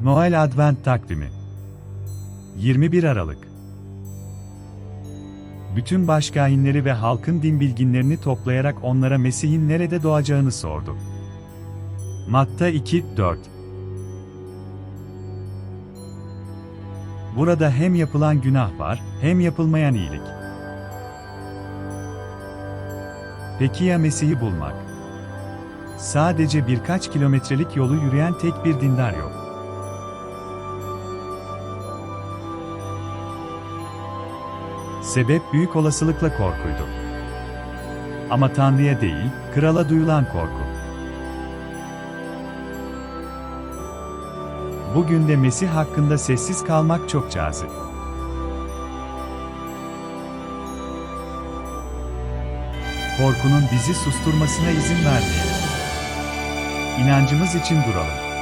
Noel Advent Takvimi 21 Aralık Bütün başkâhinleri ve halkın din bilginlerini toplayarak onlara Mesih'in nerede doğacağını sordu. Matta 2:4 Burada hem yapılan günah var, hem yapılmayan iyilik. Peki ya Mesih'i bulmak? Sadece birkaç kilometrelik yolu yürüyen tek bir dindar yok. Sebep büyük olasılıkla korkuydu. Ama Tanrı'ya değil, krala duyulan korku. Bugün de Mesih hakkında sessiz kalmak çok cazip. Korkunun bizi susturmasına izin vermeyelim. İnancımız için duralım.